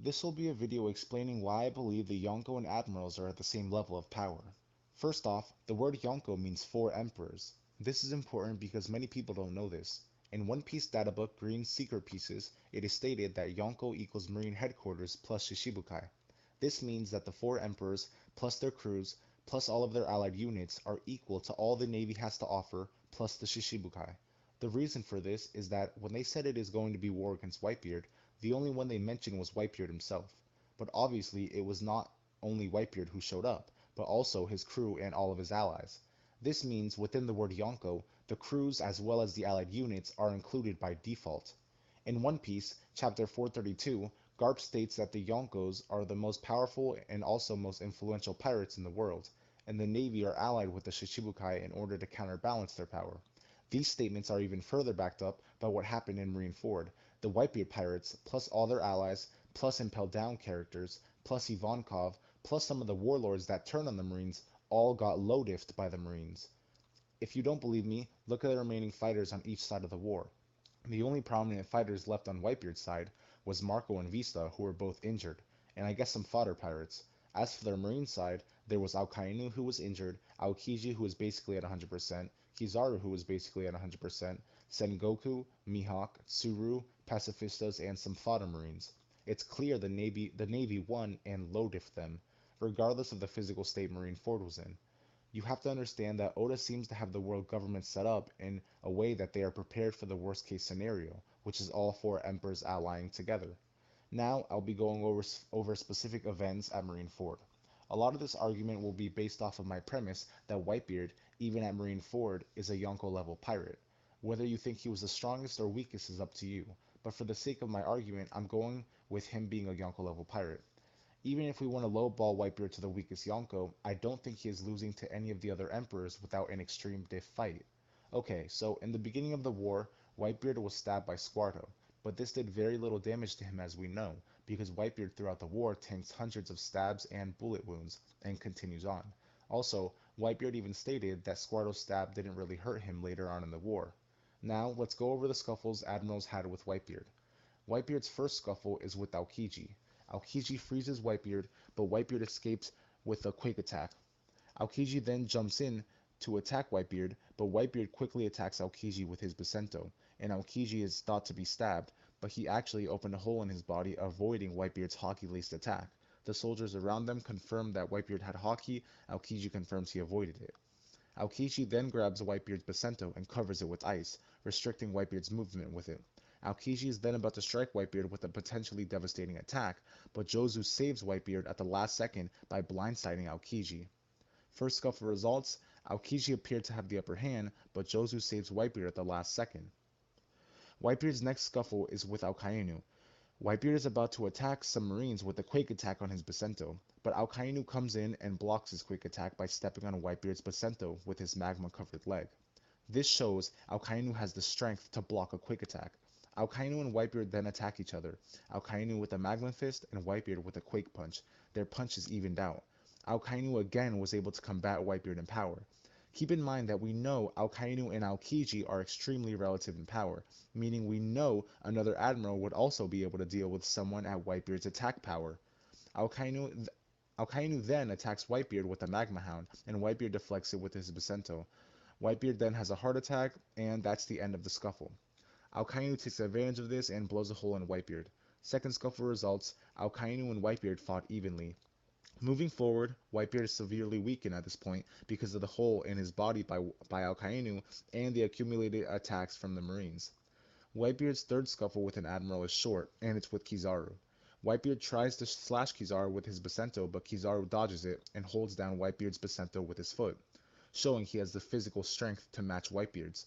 This will be a video explaining why I believe the Yonko and Admirals are at the same level of power. First off, the word Yonko means 4 emperors. This is important because many people don't know this. In One Piece databook Green Secret Pieces, it is stated that Yonko equals Marine Headquarters plus Shishibukai. This means that the 4 emperors, plus their crews, plus all of their allied units, are equal to all the Navy has to offer, plus the Shishibukai. The reason for this is that when they said it is going to be war against Whitebeard, the only one they mentioned was Whitebeard himself. But obviously it was not only Whitebeard who showed up, but also his crew and all of his allies. This means within the word Yonko, the crews as well as the allied units are included by default. In One Piece, chapter 432, Garp states that the Yonkos are the most powerful and also most influential pirates in the world, and the Navy are allied with the Shichibukai in order to counterbalance their power. These statements are even further backed up by what happened in Marineford. The Whitebeard pirates, plus all their allies, plus Impel Down characters, plus Ivankov, plus some of the warlords that turned on the Marines, all got low-diffed by the Marines. If you don't believe me, look at the remaining fighters on each side of the war. The only prominent fighters left on Whitebeard's side was Marco and Vista, who were both injured, and I guess some fodder pirates. As for their marine side, there was Aokainu, who was injured, Aokiji, who was basically at 100%, Kizaru, who was basically at 100%, Sengoku, Mihawk, Tsuru, Pacifistas, and some fodder marines. It's clear the Navy won and low-diffed them, regardless of the physical state Marineford was in. You have to understand that Oda seems to have the world government set up in a way that they are prepared for the worst case scenario, which is all 4 emperors allying together. Now I'll be going over specific events at Marineford. A lot of this argument will be based off of my premise that Whitebeard, even at Marineford, is a Yonko level pirate. Whether you think he was the strongest or weakest is up to you, but for the sake of my argument, I'm going with him being a Yonko level pirate. Even if we want to lowball Whitebeard to the weakest Yonko, I don't think he is losing to any of the other emperors without an extreme diff fight. Okay, so in the beginning of the war, Whitebeard was stabbed by Squarto, but this did very little damage to him as we know, because Whitebeard throughout the war tanks hundreds of stabs and bullet wounds, and continues on. Also, Whitebeard even stated that Squarto's stab didn't really hurt him later on in the war. Now, let's go over the scuffles Admirals had with Whitebeard. Whitebeard's first scuffle is with Aokiji. Aokiji freezes Whitebeard, but Whitebeard escapes with a quick attack. Aokiji then jumps in to attack Whitebeard, but Whitebeard quickly attacks Aokiji with his Basento, and Aokiji is thought to be stabbed, but he actually opened a hole in his body, avoiding Whitebeard's hockey-laced attack. The soldiers around them confirm that Whitebeard had hockey, Aokiji confirms he avoided it. Aokiji then grabs Whitebeard's Basento and covers it with ice, restricting Whitebeard's movement with it. Aokiji is then about to strike Whitebeard with a potentially devastating attack, but Jozu saves Whitebeard at the last second by blindsiding Aokiji. First scuffle results, Aokiji appeared to have the upper hand, but Jozu saves Whitebeard at the last second. Whitebeard's next scuffle is with Aokainu. Whitebeard is about to attack some marines with a quake attack on his Basento, but Aokainu comes in and blocks his quick attack by stepping on Whitebeard's Basento with his magma-covered leg. This shows Aokainu has the strength to block a quick attack. Aokainu and Whitebeard then attack each other, Aokainu with a Magma Fist and Whitebeard with a Quake Punch. Their punches evened out. Aokainu again was able to combat Whitebeard in power. Keep in mind that we know Aokainu and Aokiji are extremely relative in power, meaning we know another Admiral would also be able to deal with someone at Whitebeard's attack power. Aokainu then attacks Whitebeard with a Magma Hound, and Whitebeard deflects it with his Basento. Whitebeard then has a heart attack, and that's the end of the scuffle. Aokainu takes advantage of this and blows a hole in Whitebeard. Second scuffle results, Aokainu and Whitebeard fought evenly. Moving forward, Whitebeard is severely weakened at this point because of the hole in his body by Aokainu and the accumulated attacks from the Marines. Whitebeard's third scuffle with an Admiral is short, and it's with Kizaru. Whitebeard tries to slash Kizaru with his Basento, but Kizaru dodges it and holds down Whitebeard's Basento with his foot, showing he has the physical strength to match Whitebeard's,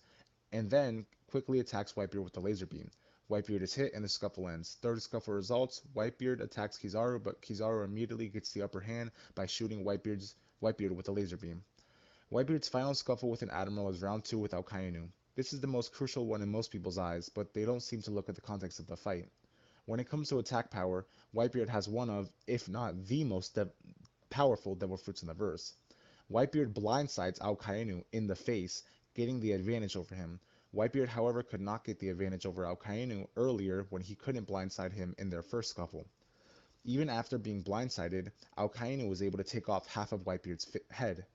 and then quickly attacks Whitebeard with the laser beam. Whitebeard is hit and the scuffle ends. Third scuffle results, Whitebeard attacks Kizaru, but Kizaru immediately gets the upper hand by shooting Whitebeard with a laser beam. Whitebeard's final scuffle with an Admiral is round 2 with Aokainu. This is the most crucial one in most people's eyes, but they don't seem to look at the context of the fight. When it comes to attack power, Whitebeard has one of, if not the most powerful Devil Fruits in the verse. Whitebeard blindsides Aokainu in the face, getting the advantage over him. Whitebeard, however, could not get the advantage over Aokainu earlier when he couldn't blindside him in their first scuffle. Even after being blindsided, Alkainu was able to take off half of Whitebeard's head.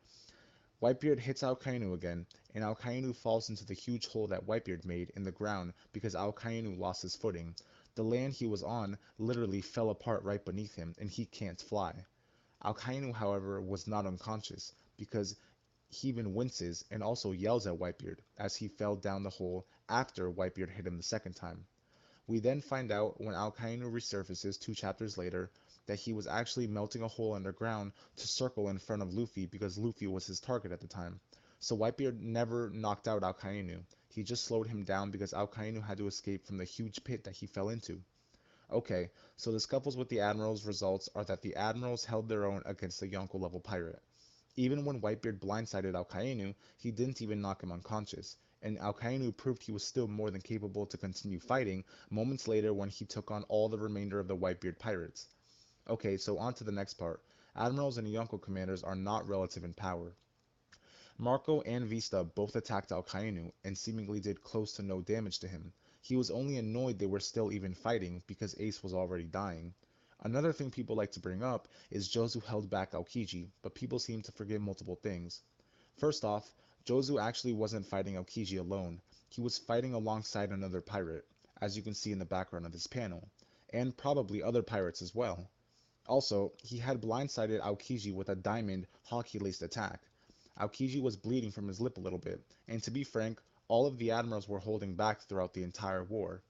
Whitebeard hits Alkainu again, and Alkainu falls into the huge hole that Whitebeard made in the ground because Alkainu lost his footing. The land he was on literally fell apart right beneath him, and he can't fly. Alkainu, however, was not unconscious, because he even winces and also yells at Whitebeard as he fell down the hole after Whitebeard hit him the second time. We then find out when Alkainu resurfaces 2 chapters later that he was actually melting a hole underground to circle in front of Luffy because Luffy was his target at the time. So Whitebeard never knocked out Alkainu. He just slowed him down because Alkainu had to escape from the huge pit that he fell into. Okay, so the scuffles with the Admirals results are that the Admirals held their own against the Yonko level pirate. Even when Whitebeard blindsided Alkainu, he didn't even knock him unconscious, and Alkainu proved he was still more than capable to continue fighting moments later when he took on all the remainder of the Whitebeard pirates. Okay, so on to the next part. Admirals and Yonko commanders are not relative in power. Marco and Vista both attacked Alkainu and seemingly did close to no damage to him. He was only annoyed they were still even fighting because Ace was already dying. Another thing people like to bring up is Jozu held back Aokiji, but people seem to forget multiple things. First off, Jozu actually wasn't fighting Aokiji alone. He was fighting alongside another pirate, as you can see in the background of this panel, and probably other pirates as well. Also, he had blindsided Aokiji with a diamond hockey-laced attack. Aokiji was bleeding from his lip a little bit, and to be frank, all of the admirals were holding back throughout the entire war.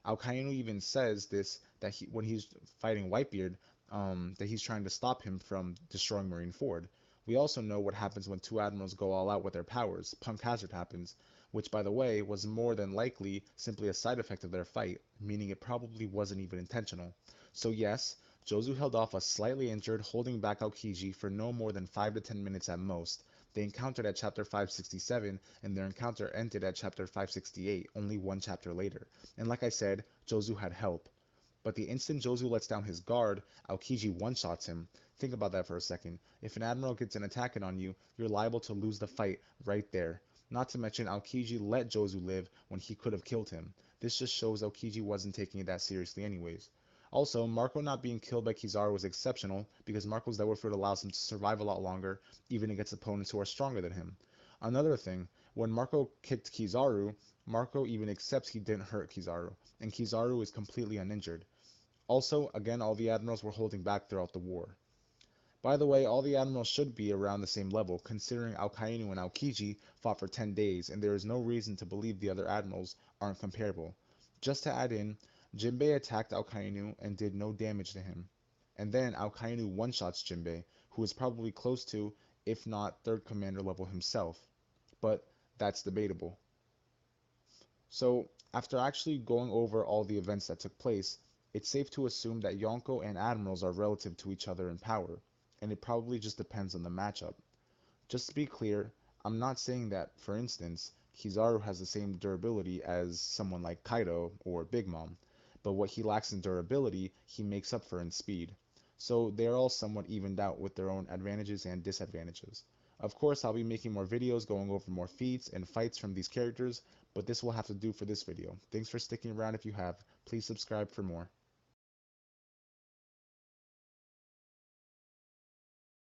Alkainu even says this that when he's fighting Whitebeard, that he's trying to stop him from destroying Marineford. We also know what happens when 2 admirals go all out with their powers. Punk Hazard happens, which by the way was more than likely simply a side effect of their fight, meaning it probably wasn't even intentional. So yes, Jozu held off a slightly injured, holding back Aokiji for no more than 5 to 10 minutes at most. They encountered at chapter 567, and their encounter ended at chapter 568, only 1 chapter later. And like I said, Jozu had help. But the instant Jozu lets down his guard, Aokiji one-shots him. Think about that for a second. If an admiral gets an attack in on you, you're liable to lose the fight right there. Not to mention, Aokiji let Jozu live when he could have killed him. This just shows Aokiji wasn't taking it that seriously anyways. Also, Marco not being killed by Kizaru was exceptional because Marco's Devil Fruit allows him to survive a lot longer, even against opponents who are stronger than him. Another thing, when Marco kicked Kizaru, Marco even accepts he didn't hurt Kizaru, and Kizaru is completely uninjured. Also, again, all the admirals were holding back throughout the war. By the way, all the admirals should be around the same level, considering Alkainu and Aokiji fought for 10 days, and there is no reason to believe the other admirals aren't comparable. Just to add in, Jinbei attacked Alkainu and did no damage to him. And then Alkainu one-shots Jinbei, who is probably close to, if not third commander level himself. But that's debatable. So, after actually going over all the events that took place, it's safe to assume that Yonko and Admirals are relative to each other in power, and it probably just depends on the matchup. Just to be clear, I'm not saying that, for instance, Kizaru has the same durability as someone like Kaido or Big Mom, but what he lacks in durability, he makes up for in speed. So they are all somewhat evened out with their own advantages and disadvantages. Of course, I'll be making more videos going over more feats and fights from these characters, but this will have to do for this video. Thanks for sticking around if you have. Please subscribe for more.